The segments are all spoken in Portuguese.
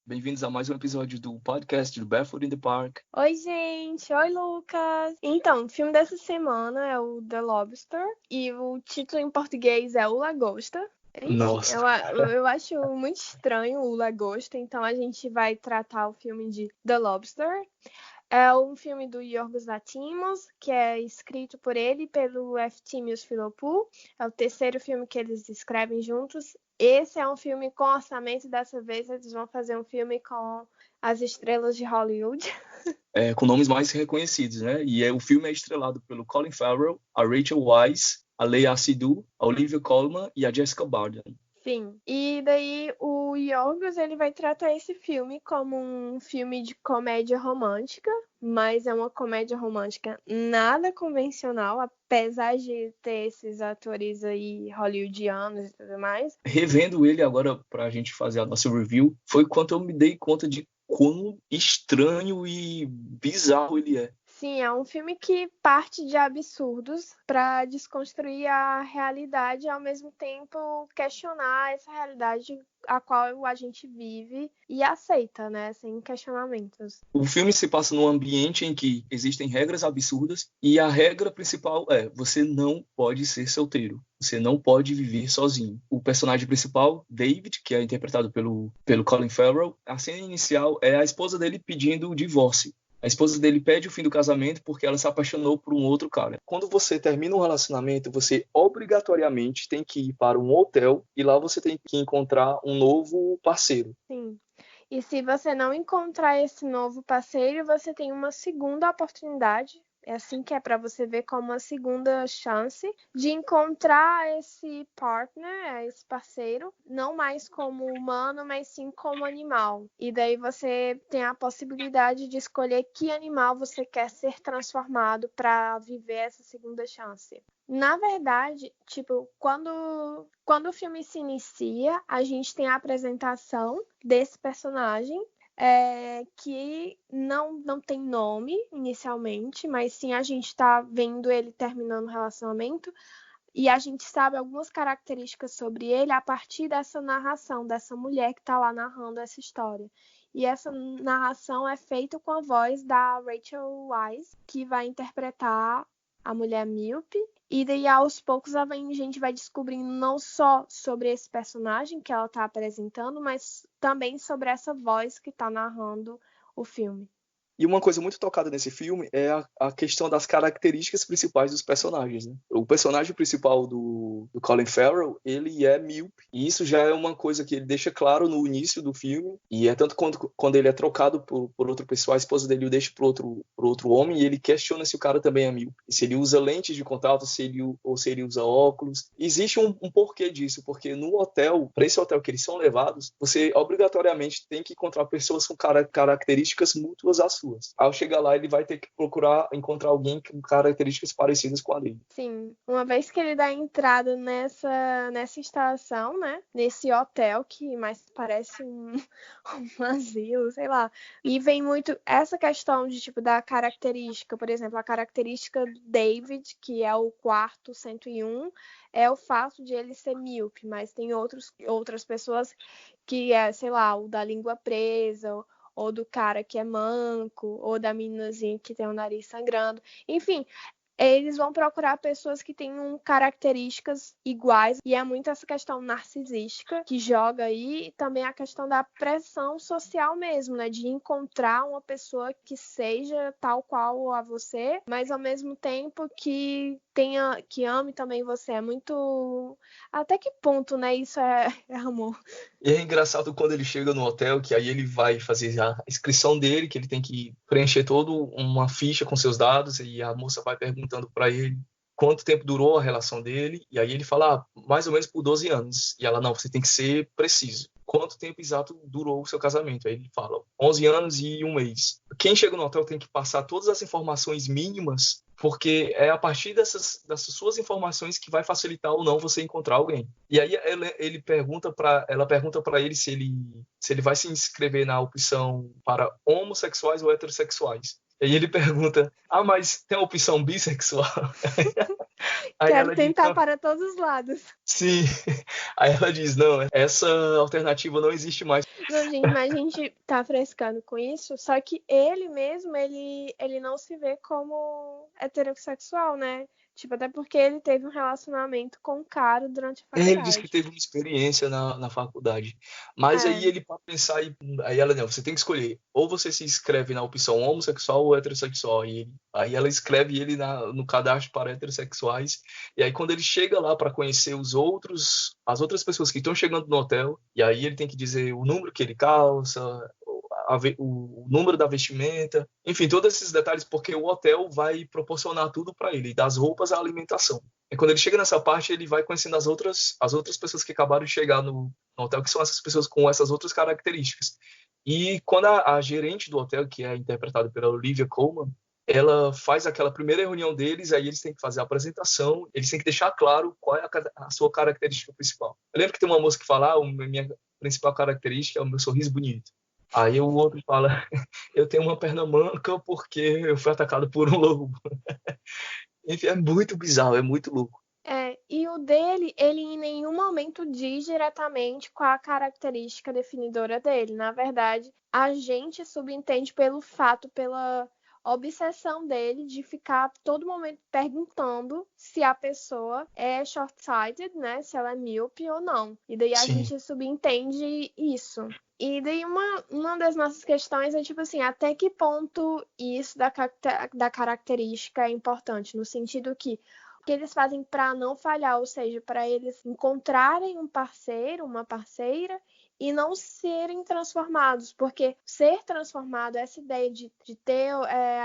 Bem-vindos a mais um episódio do podcast do Barefoot in the Park. Oi, gente! Oi, Lucas! Então, o filme dessa semana é o The Lobster e o título em português é O Lagosta. Enfim, Nossa. eu acho muito estranho o Lagosta, então a gente vai tratar o filme de The Lobster. É um filme do Yorgos Lanthimos, que é escrito por ele e pelo Eftimios Filopou. É o terceiro filme que eles escrevem juntos. Esse é um filme com orçamento, dessa vez eles vão fazer um filme com as estrelas de Hollywood. Com nomes mais reconhecidos, né? O filme é estrelado pelo Colin Farrell, a Rachel Weisz, a Léa Seydoux, a Olivia Colman e a Jessica Barden. Sim, e daí o Yorgos ele vai tratar esse filme como um filme de comédia romântica, mas é uma comédia romântica nada convencional, apesar de ter esses atores aí hollywoodianos e tudo mais. Revendo ele agora pra gente fazer a nossa review, foi quando eu me dei conta de quão estranho e bizarro ele é. Sim, é um filme que parte de absurdos para desconstruir a realidade e, ao mesmo tempo, questionar essa realidade a qual a gente vive e aceita, né, sem questionamentos. O filme se passa num ambiente em que existem regras absurdas e a regra principal é: você não pode ser solteiro, você não pode viver sozinho. O personagem principal, David, que é interpretado pelo Colin Farrell, a cena inicial é a esposa dele pedindo o divórcio. A esposa dele pede o fim do casamento porque ela se apaixonou por um outro cara. Quando você termina um relacionamento, você obrigatoriamente tem que ir para um hotel e lá você tem que encontrar um novo parceiro. Sim. E se você não encontrar esse novo parceiro, você tem uma segunda oportunidade. É assim que é para você ver como uma segunda chance de encontrar esse partner, esse parceiro, não mais como humano, mas sim como animal. E daí você tem a possibilidade de escolher que animal você quer ser transformado para viver essa segunda chance. Na verdade, tipo, quando o filme se inicia, a gente tem a apresentação desse personagem, que não tem nome inicialmente, mas sim a gente está vendo ele terminando o relacionamento e a gente sabe algumas características sobre ele a partir dessa narração, dessa mulher que está lá narrando essa história. E essa narração é feita com a voz da Rachel Weisz, que vai interpretar a mulher míope. E daí, aos poucos, a gente vai descobrindo não só sobre esse personagem que ela está apresentando, mas também sobre essa voz que está narrando o filme. E uma coisa muito tocada nesse filme é a questão das características principais dos personagens, né? O personagem principal do Colin Farrell, ele é míope. E isso já é uma coisa que ele deixa claro no início do filme. E é tanto quando ele é trocado por outra pessoa, a esposa dele o deixa por outro homem, e ele questiona se o cara também é míope. Se ele usa lentes de contato, se ele usa óculos. Existe um porquê disso, porque no hotel, para esse hotel que eles são levados, você obrigatoriamente tem que encontrar pessoas com características mútuas às suas. Ao chegar lá, ele vai ter que procurar encontrar alguém com características parecidas com a dele. Sim, uma vez que ele dá entrada nessa instalação, né? Nesse hotel que mais parece um asilo, sei lá. E vem muito essa questão de tipo da característica, por exemplo, a característica do David, que é o quarto 101, é o fato de ele ser míope, mas tem outras pessoas que é, sei lá, o da língua presa, ou do cara que é manco, ou da meninazinha que tem o nariz sangrando. Enfim, eles vão procurar pessoas que tenham características iguais, e é muito essa questão narcisística que joga aí, e também a questão da pressão social mesmo, né, de encontrar uma pessoa que seja tal qual a você, mas ao mesmo tempo que ame também você. É muito... Até que ponto, né, isso é amor? E é engraçado quando ele chega no hotel, que aí ele vai fazer a inscrição dele, que ele tem que preencher toda uma ficha com seus dados, e a moça vai perguntando para ele quanto tempo durou a relação dele, e aí ele fala, mais ou menos por 12 anos. E ela, não, você tem que ser preciso. Quanto tempo exato durou o seu casamento? Aí ele fala, 11 anos e 1 mês. Quem chega no hotel tem que passar todas as informações mínimas, porque é a partir dessas suas informações que vai facilitar ou não você encontrar alguém. E aí ela pergunta para ele se ele vai se inscrever na opção para homossexuais ou heterossexuais. E aí ele pergunta, mas tem a opção bissexual? Aí Quero ela diz, tentar não, para todos os lados. sim. Aí ela diz, não, essa alternativa não existe mais. Não, gente, mas a gente tá frescando com isso, só que ele mesmo, ele não se vê como heterossexual, né? Tipo, até porque ele teve um relacionamento com um cara durante a Ele disse que faculdade. teve uma experiência na faculdade. Mas aí É, ele, para pensar, aí ela, não, você tem que escolher. Ou você se inscreve na opção homossexual ou heterossexual. Aí ela escreve ele no cadastro para heterossexuais. E aí quando ele chega lá para conhecer as outras pessoas que estão chegando no hotel, e aí ele tem que dizer o número que ele calça, o número da vestimenta, enfim, todos esses detalhes, porque o hotel vai proporcionar tudo para ele, das roupas à alimentação. E quando ele chega nessa parte, ele vai conhecendo as outras pessoas que acabaram de chegar no hotel, que são essas pessoas com essas outras características. E quando a gerente do hotel, que é interpretada pela Olivia Colman, ela faz aquela primeira reunião deles, aí eles têm que fazer a apresentação, eles têm que deixar claro qual é a sua característica principal. Eu lembro que tem uma moça que fala, minha principal característica é o meu sorriso bonito. Aí o outro fala, eu tenho uma perna manca porque eu fui atacado por um lobo. Enfim, é muito bizarro, é muito louco. e o dele, ele em nenhum momento diz diretamente qual a característica definidora dele. Na verdade, a gente subentende pelo fato, pela obsessão dele de ficar todo momento perguntando se a pessoa é short-sighted, né? Se ela é míope ou não. E daí a Sim. gente subentende isso. E daí uma das nossas questões é tipo assim, até que ponto isso da característica é importante? No sentido que eles fazem para não falhar, ou seja, para eles encontrarem um parceiro, uma parceira e não serem transformados, porque ser transformado, essa ideia de ter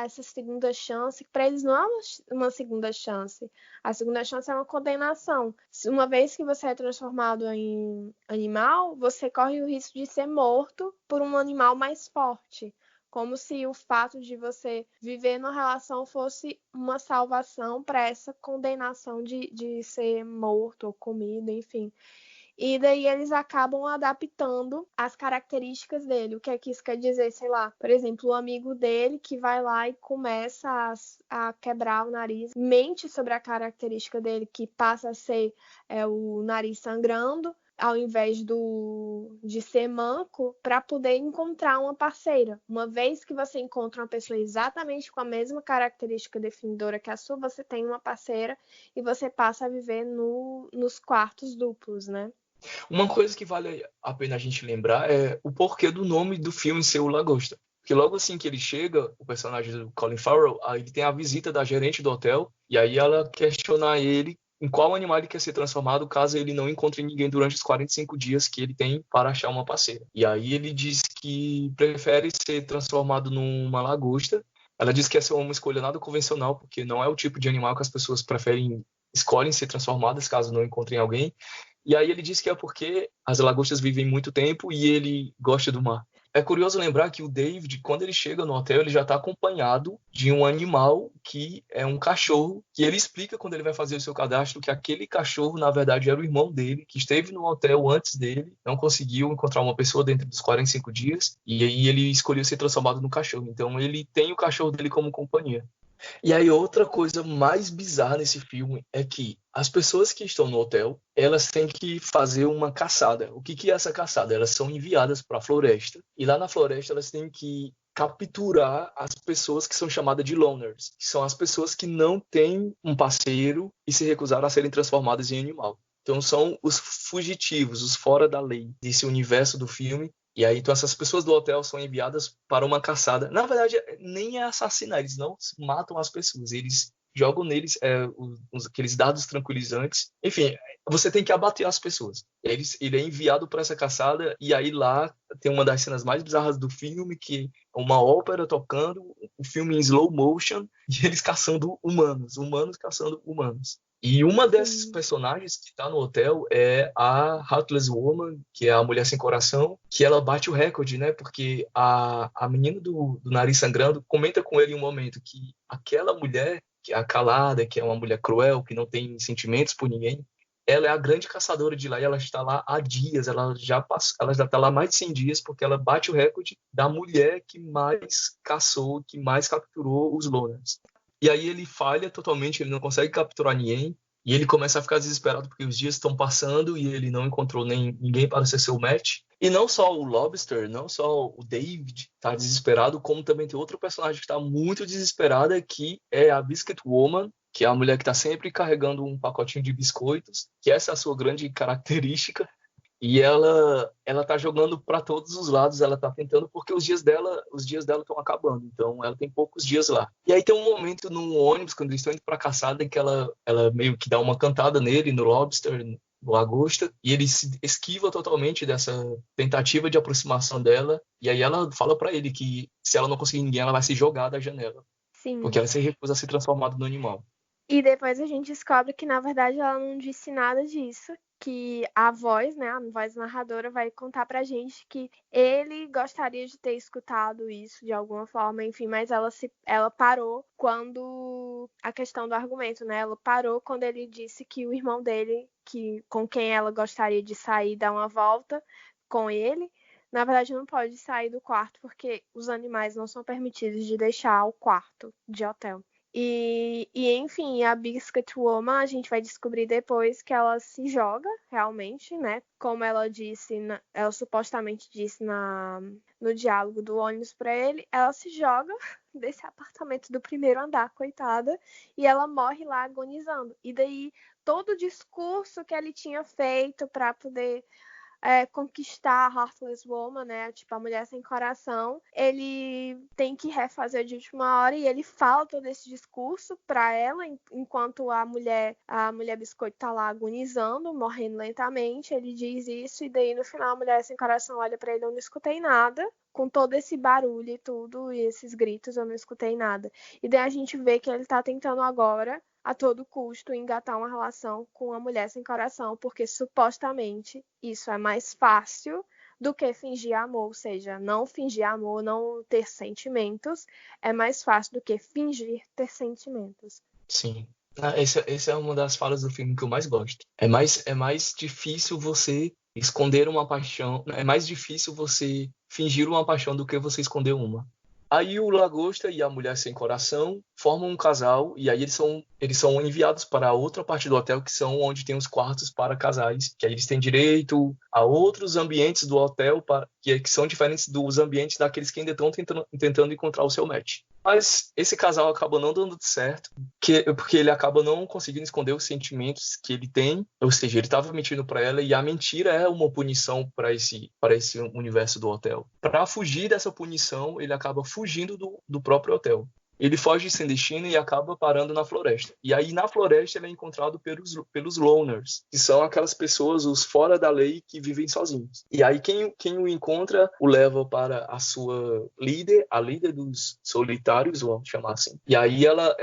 essa segunda chance, para eles não é uma segunda chance. A segunda chance é uma condenação. Uma vez que você é transformado em animal, você corre o risco de ser morto por um animal mais forte. Como se o fato de você viver numa relação fosse uma salvação para essa condenação de ser morto ou comido, enfim. E daí eles acabam adaptando as características dele. O que é que isso quer dizer? Sei lá, por exemplo, o amigo dele que vai lá e começa a quebrar o nariz, mente sobre a característica dele, que passa a ser o nariz sangrando, ao invés de ser manco, para poder encontrar uma parceira. Uma vez que você encontra uma pessoa exatamente com a mesma característica definidora que a sua, você tem uma parceira e você passa a viver nos quartos duplos, né? Uma coisa que vale a pena a gente lembrar é o porquê do nome do filme ser o Lagosta. Porque logo assim que ele chega, o personagem do Colin Farrell, aí ele tem a visita da gerente do hotel, e aí ela questiona ele em qual animal ele quer ser transformado caso ele não encontre ninguém durante os 45 dias que ele tem para achar uma parceira. E aí ele diz que prefere ser transformado numa lagosta. Ela diz que essa é uma escolha nada convencional, porque não é o tipo de animal que as pessoas escolhem ser transformadas caso não encontrem alguém. E aí ele diz que é porque as lagostas vivem muito tempo e ele gosta do mar. É curioso lembrar que o David, quando ele chega no hotel, ele já está acompanhado de um animal que é um cachorro, que ele explica quando ele vai fazer o seu cadastro que aquele cachorro, na verdade, era o irmão dele, que esteve no hotel antes dele, não conseguiu encontrar uma pessoa dentro dos 45 dias, e aí ele escolheu ser transformado no cachorro. Então ele tem o cachorro dele como companhia. E aí outra coisa mais bizarra nesse filme é que as pessoas que estão no hotel, elas têm que fazer uma caçada. O que que é essa caçada? Elas são enviadas para a floresta e lá na floresta elas têm que capturar as pessoas que são chamadas de loners, que são as pessoas que não têm um parceiro e se recusaram a serem transformadas em animal. Então são os fugitivos, os fora da lei desse universo do filme. E aí, então, essas pessoas do hotel são enviadas para uma caçada. Na verdade, nem é assassinar, eles não matam as pessoas, eles jogam neles aqueles dados tranquilizantes. Enfim, você tem que abater as pessoas. Ele é enviado para essa caçada, e aí lá tem uma das cenas mais bizarras do filme, que é uma ópera tocando, o filme em slow motion, e eles caçando humanos, humanos caçando humanos. E uma dessas Sim. personagens que está no hotel é a Heartless Woman, que é a mulher sem coração, que ela bate o recorde, né? Porque a menina do nariz sangrando comenta com ele em um momento que aquela mulher, que é a calada, que é uma mulher cruel, que não tem sentimentos por ninguém, ela é a grande caçadora de lá e ela está lá há dias, ela já está lá há mais de 100 dias, porque ela bate o recorde da mulher que mais caçou, que mais capturou os loners. E aí ele falha totalmente, ele não consegue capturar ninguém. E ele começa a ficar desesperado porque os dias estão passando e ele não encontrou nem ninguém para ser seu match. E não só o Lobster, não só o David está desesperado, como também tem outro personagem que está muito desesperada, que é a Biscuit Woman, que é a mulher que está sempre carregando um pacotinho de biscoitos, que essa é a sua grande característica. E ela tá jogando para todos os lados, ela tá tentando, porque os dias dela estão acabando, então ela tem poucos dias lá. E aí tem um momento no ônibus, quando eles estão indo pra caçada, em que ela meio que dá uma cantada nele, no Lobster, no Lagosta, e ele se esquiva totalmente dessa tentativa de aproximação dela, e aí ela fala para ele que se ela não conseguir ninguém, ela vai se jogar da janela, porque Sim. ela se recusa a ser transformada no animal. E depois a gente descobre que, na verdade, ela não disse nada disso. Que a voz, né, a voz narradora vai contar pra gente que ele gostaria de ter escutado isso de alguma forma, enfim, mas ela parou quando a questão do argumento, né? Ela parou quando ele disse que o irmão dele, que com quem ela gostaria de sair, dar uma volta com ele, na verdade não pode sair do quarto porque os animais não são permitidos de deixar o quarto de hotel. Enfim, a Biscuit Woman, a gente vai descobrir depois que ela se joga realmente, né? Como ela disse, ela supostamente disse no diálogo do ônibus pra ele, ela se joga desse apartamento do primeiro andar, coitada, e ela morre lá agonizando. E daí todo o discurso que ele tinha feito para poder conquistar a Heartless Woman, né? Tipo, a mulher sem coração. Ele tem que refazer de última hora e ele fala todo esse discurso pra ela, enquanto a mulher biscoito tá lá agonizando, morrendo lentamente. Ele diz isso e daí no final a mulher sem coração olha pra ele, eu não escutei nada. Com todo esse barulho e tudo, e esses gritos, eu não escutei nada. E daí a gente vê que ele tá tentando agora a todo custo engatar uma relação com uma mulher sem coração, porque supostamente isso é mais fácil do que fingir amor, ou seja, não fingir amor, não ter sentimentos, é mais fácil do que fingir ter sentimentos. Sim. Essa é uma das falas do filme que eu mais gosto. É mais difícil você esconder uma paixão, é mais difícil você fingir uma paixão do que você esconder uma. Aí o Lagosta e a Mulher Sem Coração formam um casal e aí eles são enviados para a outra parte do hotel, que são onde tem os quartos para casais, que aí eles têm direito a outros ambientes do hotel que são diferentes dos ambientes daqueles que ainda estão tentando encontrar o seu match. Mas esse casal acaba não dando certo, porque ele acaba não conseguindo esconder os sentimentos que ele tem, ou seja, ele estava mentindo para ela e a mentira é uma punição para esse universo do hotel. Para fugir dessa punição, ele acaba fugindo do próprio hotel. Ele foge sem destino e acaba parando na floresta. E aí, na floresta, ele é encontrado pelos loners, que são aquelas pessoas, os fora da lei, que vivem sozinhos. E aí, quem o encontra, o leva para a sua líder, a líder dos solitários, vamos chamar assim. E aí, ela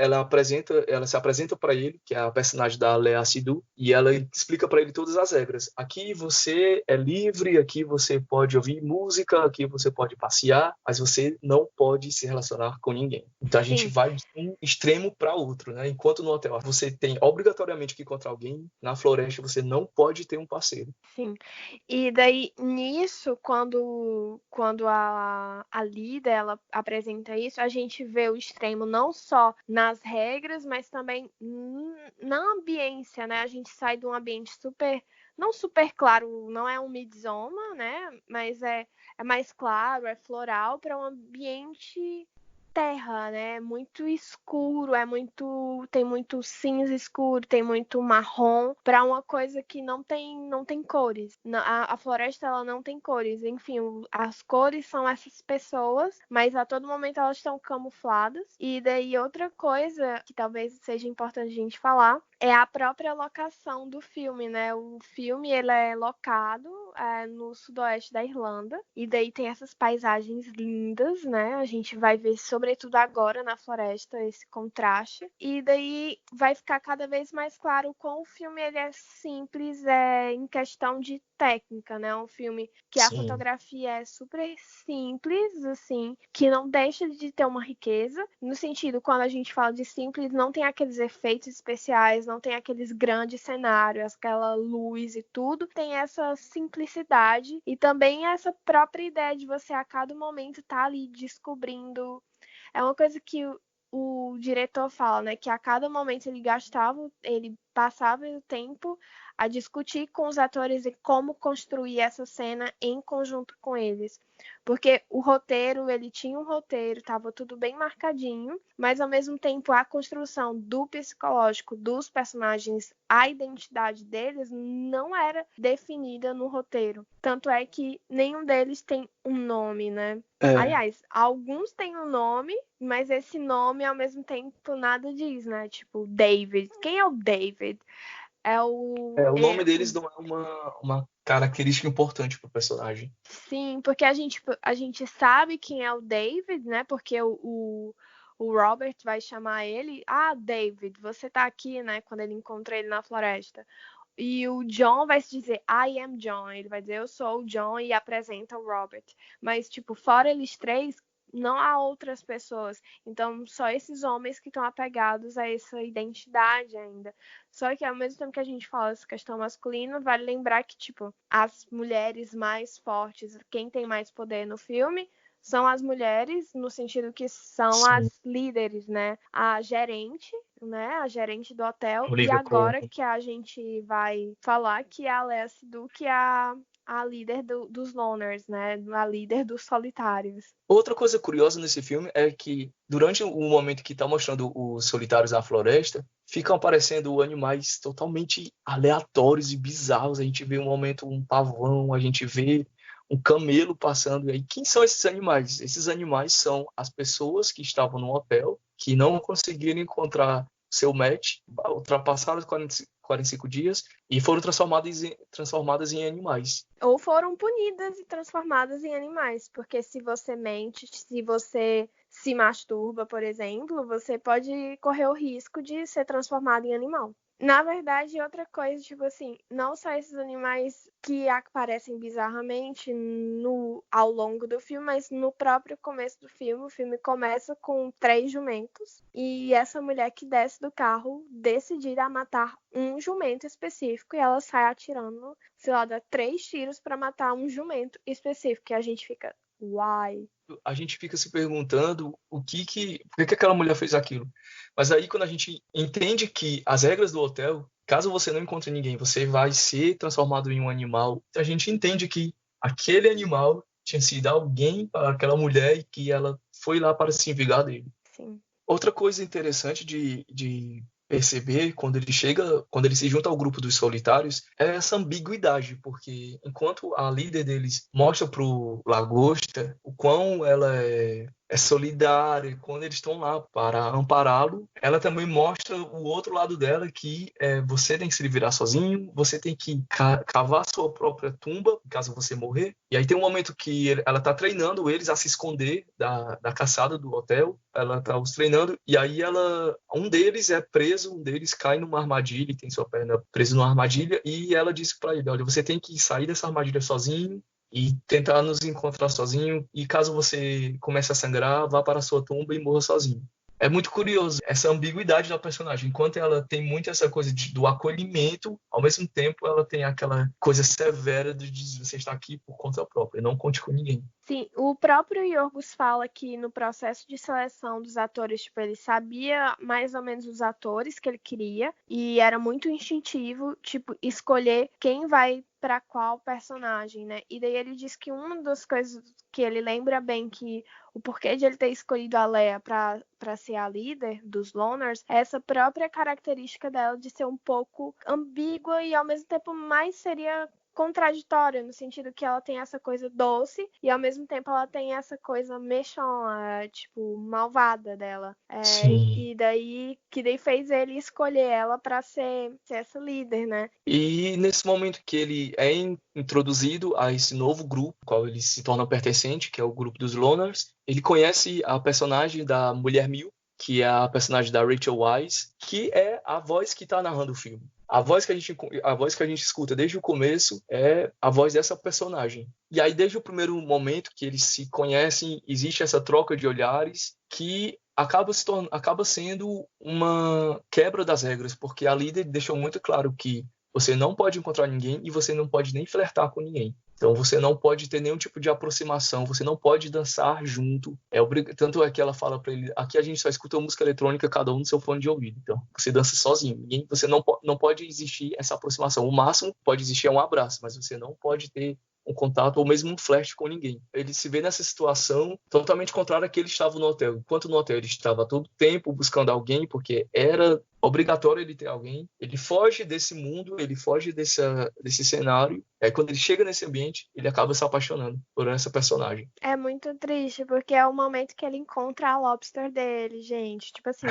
se apresenta para ele, que é a personagem da Léa Seydoux, e ela explica para ele todas as regras. Aqui você é livre, aqui você pode ouvir música, aqui você pode passear, mas você não pode se relacionar com ninguém. Então, a gente Sim. vai de um extremo para outro, né? Enquanto no hotel você tem obrigatoriamente que encontrar alguém, na floresta você não pode ter um parceiro. Sim. E daí, nisso, quando a líder ela apresenta isso, a gente vê o extremo não só nas regras, mas também na ambiência, né? A gente sai de um ambiente não super claro, não é um Midsommar, né? Mas é mais claro, é floral, para um ambiente terra, né? É muito escuro, tem muito cinza escuro, tem muito marrom, para uma coisa que não tem cores. A floresta ela não tem cores. Enfim, as cores são essas pessoas, mas a todo momento elas estão camufladas. E daí outra coisa que talvez seja importante a gente falar é a própria locação do filme, né? O filme ele é locado no sudoeste da Irlanda e daí tem essas paisagens lindas, né? A gente vai ver sobretudo agora na floresta esse contraste e daí vai ficar cada vez mais claro como o filme ele é simples em questão de técnica, né? Um filme que a Sim. fotografia é super simples, assim, que não deixa de ter uma riqueza. No sentido, quando a gente fala de simples, não tem aqueles efeitos especiais, não tem aqueles grandes cenários, aquela luz e tudo. Tem essa simplicidade e também essa própria ideia de você a cada momento estar ali descobrindo. É uma coisa que o diretor fala, né, que a cada momento ele passava o tempo a discutir com os atores e como construir essa cena em conjunto com eles. Porque o roteiro, ele tinha um roteiro, estava tudo bem marcadinho, mas ao mesmo tempo a construção do psicológico dos personagens, a identidade deles não era definida no roteiro. Tanto é que nenhum deles tem um nome, né? Aliás, alguns têm um nome, mas esse nome ao mesmo tempo nada diz, né? Tipo, David. Quem é o David? O nome deles não é uma característica importante pro personagem. Sim, porque a gente sabe quem é o David, né? Porque o Robert vai chamar ele, David, você tá aqui, né? Quando ele encontra ele na floresta. E o John vai se dizer, I am John. Ele vai dizer, eu sou o John, e apresenta o Robert. Mas, tipo, fora eles três, não há outras pessoas. Então, só esses homens que estão apegados a essa identidade ainda. Só que, ao mesmo tempo que a gente fala essa questão masculina, vale lembrar que, tipo, as mulheres mais fortes, quem tem mais poder no filme, são as mulheres, no sentido que são as líderes, né? A gerente, né? A gerente do hotel. Olivia e agora Colman. que a gente vai falar que a Léa Seydoux, que é a líder dos loners, né? A líder dos solitários. Outra coisa curiosa nesse filme é que, durante o momento que está mostrando os solitários na floresta, ficam aparecendo animais totalmente aleatórios e bizarros. A gente vê um momento um pavão, a gente vê um camelo passando. E aí, quem são esses animais? Esses animais são as pessoas que estavam no hotel, que não conseguiram encontrar seu match, ultrapassaram os 45 dias e foram transformadas em animais. Ou foram punidas e transformadas em animais, porque se você mente, se você se masturba, por exemplo, você pode correr o risco de ser transformado em animal. Na verdade, outra coisa, tipo assim, não só esses animais que aparecem bizarramente ao longo do filme, mas no próprio começo do filme. O filme começa com 3 jumentos e essa mulher que desce do carro decidida a matar um jumento específico e ela sai atirando, sei lá, dá 3 tiros para matar um jumento específico e a gente fica, uai. A gente fica se perguntando por que aquela mulher fez aquilo. Mas aí, quando a gente entende que as regras do hotel, caso você não encontre ninguém, você vai ser transformado em um animal, a gente entende que aquele animal tinha sido alguém para aquela mulher e que ela foi lá para se vingar dele. Sim. Outra coisa interessante de perceber quando ele se junta ao grupo dos solitários, é essa ambiguidade, porque enquanto a líder deles mostra pro Lagosta o quão ela é solidária, e quando eles estão lá para ampará-lo, ela também mostra o outro lado dela, que você tem que se virar sozinho, você tem que cavar sua própria tumba, caso você morrer. E aí tem um momento que ela está treinando eles a se esconder da caçada do hotel, ela está os treinando, e aí um deles é preso, um deles cai numa armadilha, tem sua perna presa numa armadilha, e ela disse para ele, olha, você tem que sair dessa armadilha sozinho, e tentar nos encontrar sozinho, e caso você comece a sangrar, vá para a sua tumba e morra sozinho. É muito curioso essa ambiguidade da personagem. Enquanto ela tem muito essa coisa do acolhimento, ao mesmo tempo ela tem aquela coisa severa de dizer, você está aqui por conta própria, não conte com ninguém. Sim, o próprio Yorgos fala que no processo de seleção dos atores, tipo, ele sabia mais ou menos os atores que ele queria e era muito instintivo, tipo, escolher quem vai para qual personagem, né? E daí ele diz que uma das coisas que ele lembra bem que o porquê de ele ter escolhido a Leia para ser a líder dos Loners é essa própria característica dela de ser um pouco ambígua e ao mesmo tempo mais seria contraditória, no sentido que ela tem essa coisa doce e ao mesmo tempo ela tem essa coisa mechona, tipo, malvada dela. E daí fez ele escolher ela para ser essa líder, né? E nesse momento que ele é introduzido a esse novo grupo, qual ele se torna pertencente, que é o grupo dos Loners, ele conhece a personagem da Mulher Mil, que é a personagem da Rachel Weisz, que é a voz que está narrando o filme. A voz que a gente escuta desde o começo é a voz dessa personagem. E aí, desde o primeiro momento que eles se conhecem, existe essa troca de olhares que acaba sendo uma quebra das regras, porque a líder deixou muito claro que você não pode encontrar ninguém e você não pode nem flertar com ninguém. Então você não pode ter nenhum tipo de aproximação, você não pode dançar junto. Tanto é que ela fala para ele, aqui a gente só escuta música eletrônica, cada um no seu fone de ouvido. Então você dança sozinho. Você não pode existir essa aproximação. O máximo que pode existir é um abraço, mas você não pode ter um contato ou mesmo um flash com ninguém. Ele se vê nessa situação totalmente contrária à que ele estava no hotel. Enquanto no hotel ele estava todo tempo buscando alguém, porque era obrigatório ele ter alguém. Ele foge desse mundo, ele foge desse cenário. Aí quando ele chega nesse ambiente, ele acaba se apaixonando por essa personagem. É muito triste, porque é o momento que ele encontra a lobster dele, gente. Tipo assim,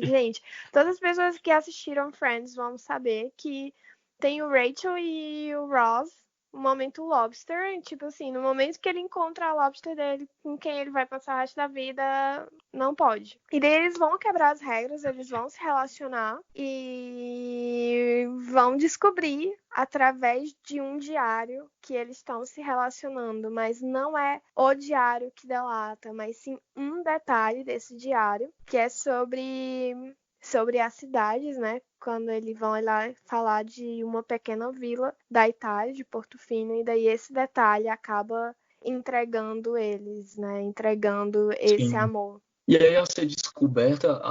gente, todas as pessoas que assistiram Friends vão saber que tem o Rachel e o Ross, o momento lobster, tipo assim, no momento que ele encontra a lobster dele, com quem ele vai passar o resto da vida, não pode. E daí eles vão quebrar as regras, eles vão se relacionar e vão descobrir através de um diário que eles estão se relacionando, mas não é o diário que delata, mas sim um detalhe desse diário, que é sobre as cidades, né? Quando eles vão lá falar de uma pequena vila da Itália, de Portofino, e daí esse detalhe acaba entregando eles, né? Entregando esse Sim. amor. E aí, ao ser descoberta,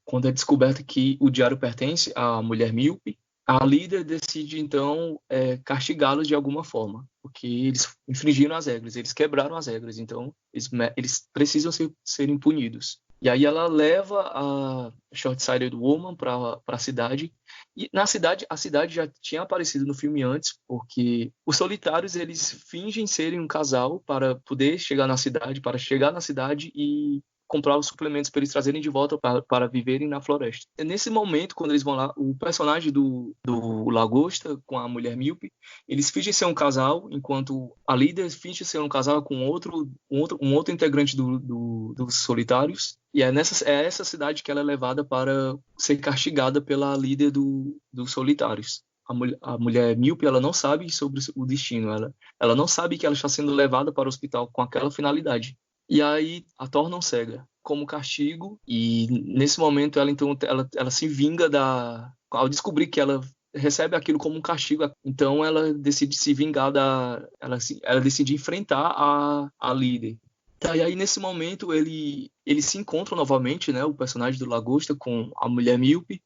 quando é descoberta que o diário pertence à mulher míope, a líder decide, então, castigá-los de alguma forma, porque eles infringiram as regras, eles quebraram as regras, então eles precisam serem punidos. E aí ela leva a Short-Sighted Woman para a cidade, e na cidade, a cidade já tinha aparecido no filme antes, porque os solitários, eles fingem serem um casal para poder chegar na cidade, e comprar os suplementos para eles trazerem de volta para viverem na floresta. E nesse momento, quando eles vão lá, o personagem do Lagosta com a mulher míope, eles fingem ser um casal, enquanto a líder finge ser um casal com um outro integrante dos solitários. E é essa cidade que ela é levada para ser castigada pela líder dos solitários. A mulher míope, ela não sabe sobre o destino, ela não sabe que ela está sendo levada para o hospital com aquela finalidade. E aí a tornam cega como castigo, e nesse momento ela se vinga ao descobrir que ela recebe aquilo como um castigo, então ela decide se vingar ela decide enfrentar a líder. Tá, e aí nesse momento eles se encontram novamente, né, o personagem do Lagosta com a mulher míope,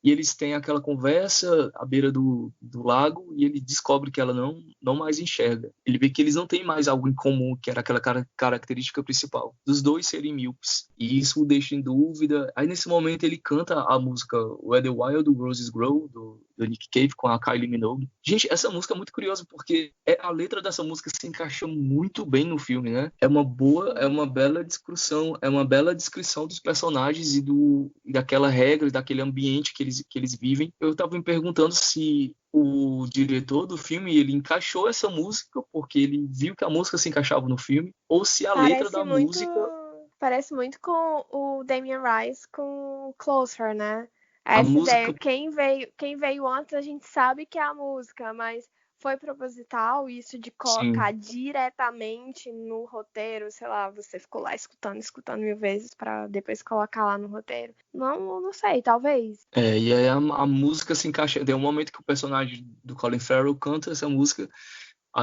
e eles têm aquela conversa à beira do lago, e ele descobre que ela não mais enxerga. Ele vê que eles não têm mais algo em comum, que era aquela característica principal, dos dois serem míopes. E isso o deixa em dúvida. Aí nesse momento ele canta a música Where the Wild Roses Grow, do Nick Cave, com a Kylie Minogue. Gente, essa música é muito curiosa, porque a letra dessa música se encaixa muito bem no filme, né? É uma bela descrição dos personagens e daquela regra, daquele ambiente que eles vivem. Eu estava me perguntando se o diretor do filme, ele encaixou essa música porque ele viu que a música se encaixava no filme, ou se a letra da música... Parece muito com o Damien Rice com Closer, né? A Essa música... ideia, quem veio antes a gente sabe que é a música, mas foi proposital isso de colocar Sim. diretamente no roteiro, sei lá, você ficou lá escutando 1000 vezes para depois colocar lá no roteiro. Não sei, talvez. E aí a música se encaixa. Tem um momento que o personagem do Colin Farrell canta essa música,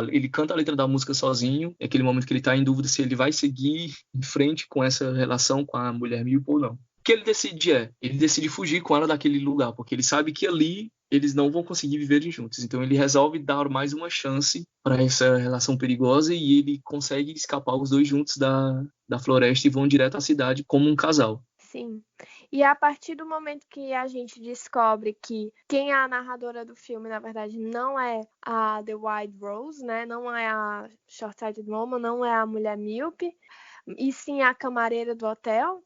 ele canta a letra da música sozinho, é aquele momento que ele está em dúvida se ele vai seguir em frente com essa relação com a mulher míope ou não. O que ele decide fugir com ela daquele lugar, porque ele sabe que ali eles não vão conseguir viver juntos. Então ele resolve dar mais uma chance para essa relação perigosa, e ele consegue escapar os dois juntos da floresta e vão direto à cidade como um casal. Sim. E a partir do momento que a gente descobre que quem é a narradora do filme, na verdade, não é a The Wild Rose, né? Não é a Short-Sighted Woman, não é a mulher míope, e sim a camareira do hotel.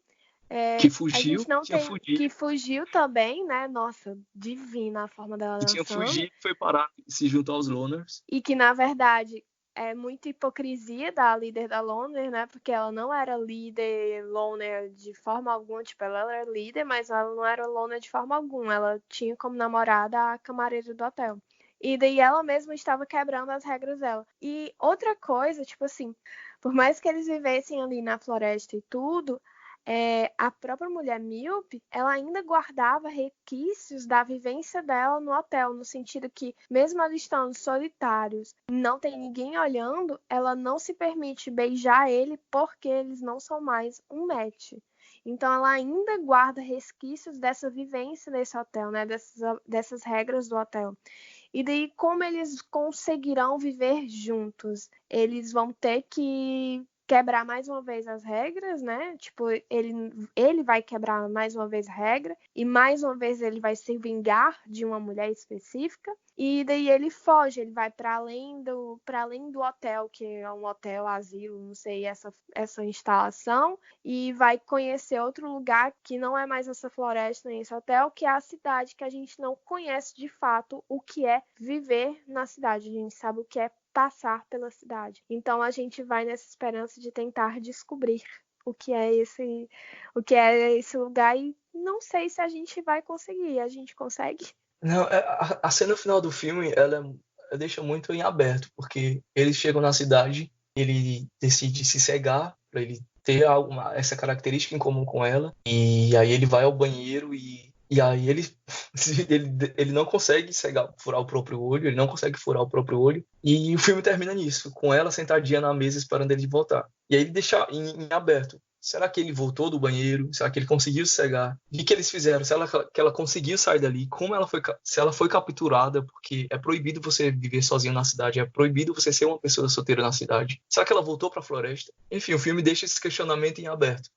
Que A gente não tinha tem... fugido, Que fugiu também, né? Nossa, divina a forma dela dançando. foi parar e se juntou aos Loners. E que, na verdade, é muita hipocrisia da líder da Loner, né? Porque ela não era líder Loner de forma alguma. Tipo, ela era líder, mas ela não era Loner de forma alguma. Ela tinha como namorada a camareira do hotel. E daí ela mesma estava quebrando as regras dela. E outra coisa, tipo assim, por mais que eles vivessem ali na floresta e tudo, a própria mulher míope, ela ainda guardava resquícios da vivência dela no hotel, no sentido que, mesmo eles estando solitários, não tem ninguém olhando, ela não se permite beijar ele porque eles não são mais um match. Então, ela ainda guarda resquícios dessa vivência nesse hotel, né? Dessas regras do hotel. E daí, como eles conseguirão viver juntos? Eles vão ter que quebrar mais uma vez as regras, né? Tipo, ele vai quebrar mais uma vez a regra e mais uma vez ele vai se vingar de uma mulher específica. E daí ele foge, ele vai para além do hotel, que é um hotel, asilo, não sei, essa instalação, e vai conhecer outro lugar que não é mais essa floresta nem esse hotel, que é a cidade, que a gente não conhece de fato o que é viver na cidade. A gente sabe o que é passar pela cidade. Então a gente vai nessa esperança de tentar descobrir o que é esse lugar, e não sei se a gente vai conseguir. A gente consegue? Não, a cena final do filme, ela deixa muito em aberto, porque eles chegam na cidade, ele decide se cegar para ele ter essa característica em comum com ela, e aí ele vai ao banheiro e aí ele não consegue furar o próprio olho, ele não consegue furar o próprio olho, e o filme termina nisso, com ela sentadinha na mesa esperando ele voltar. E aí ele deixa em aberto. Será que ele voltou do banheiro? Será que ele conseguiu se cegar? O que eles fizeram? Que ela conseguiu sair dali? Se ela foi capturada? Porque é proibido você viver sozinho na cidade. É proibido você ser uma pessoa solteira na cidade. Será que ela voltou para a floresta? Enfim, o filme deixa esse questionamento em aberto.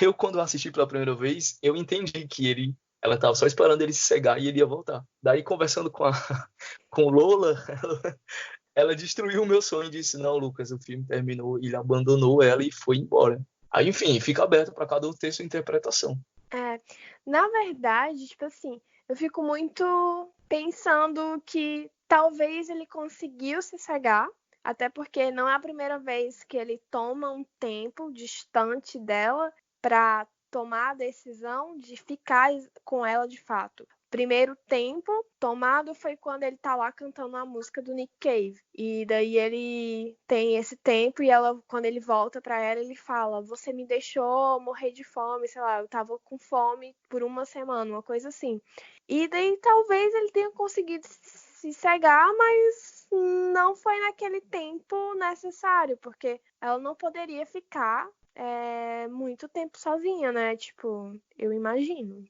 Eu, quando assisti pela primeira vez, eu entendi que ela estava só esperando ele se cegar e ele ia voltar. Daí, conversando com o Lola, ela destruiu o meu sonho e disse: não, Lucas, o filme terminou, ele abandonou ela e foi embora. Aí, enfim, fica aberto para cada um ter sua interpretação. Na verdade, tipo assim, eu fico muito pensando que talvez ele conseguiu se cegar, até porque não é a primeira vez que ele toma um tempo distante dela para tomar a decisão de ficar com ela de fato. Primeiro tempo tomado foi quando ele tá lá cantando a música do Nick Cave. E daí ele tem esse tempo e ela, quando ele volta pra ela, ele fala: você me deixou morrer de fome, sei lá, eu tava com fome por uma semana, uma coisa assim. E daí talvez ele tenha conseguido se cegar, mas não foi naquele tempo necessário, porque ela não poderia ficar muito tempo sozinha, né? Tipo, eu imagino.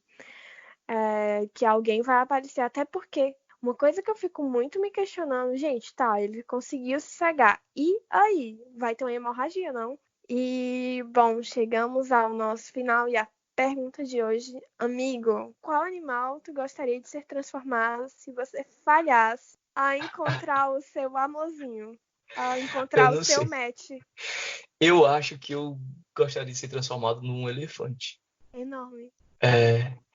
Que alguém vai aparecer, até porque uma coisa que eu fico muito me questionando, gente, tá, ele conseguiu se cegar, e aí? Vai ter uma hemorragia, não? E, bom, chegamos ao nosso final e a pergunta de hoje: amigo, qual animal tu gostaria de ser transformado se você falhasse a encontrar o seu amorzinho, a Eu encontrar o não seu sei. match? Eu acho que eu gostaria de ser transformado num elefante. Enorme.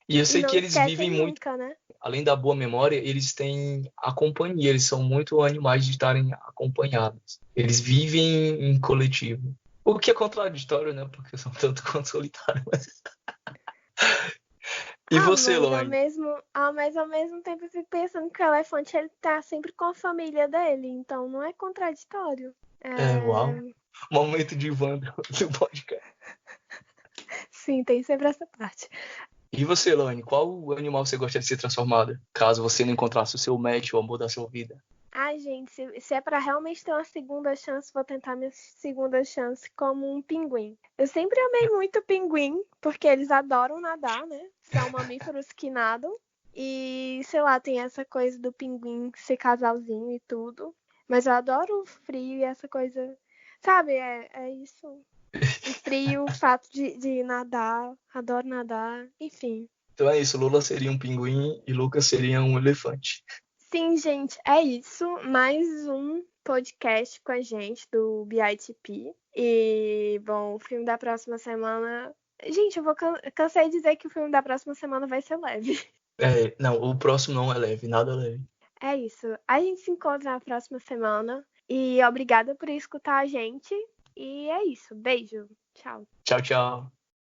E eu E sei não que eles vivem esquecem muito, nunca, né? além da boa memória, eles têm a companhia, eles são muito animais de estarem acompanhados. Eles vivem em coletivo. O que é contraditório, né? Porque são tanto quanto solitários. E você, Mas Lone? ao mesmo tempo eu fico pensando que o elefante ele tá sempre com a família dele, então não é contraditório. Uau. Momento de Wanda do podcast. Sim, tem sempre essa parte. E você, Lone, qual animal você gostaria de ser transformado? Caso você não encontrasse o seu match, o amor da sua vida. Ai, gente, se é pra realmente ter uma segunda chance, vou tentar minha segunda chance como um pinguim. Eu sempre amei muito pinguim, porque eles adoram nadar, né? São mamíferos que nadam. E, sei lá, tem essa coisa do pinguim ser casalzinho e tudo. Mas eu adoro o frio e essa coisa. Sabe, é isso. O frio, o fato de nadar. Adoro nadar. Enfim. Então é isso, Lula seria um pinguim e Lucas seria um elefante. Sim, gente, é isso. Mais um podcast com a gente do BITP. E, bom, o filme da próxima semana. Gente, eu vou cansei de dizer que o filme da próxima semana vai ser leve. Não, o próximo não é leve, nada leve. É isso. A gente se encontra na próxima semana. E obrigada por escutar a gente. E é isso. Beijo. Tchau. Tchau, tchau.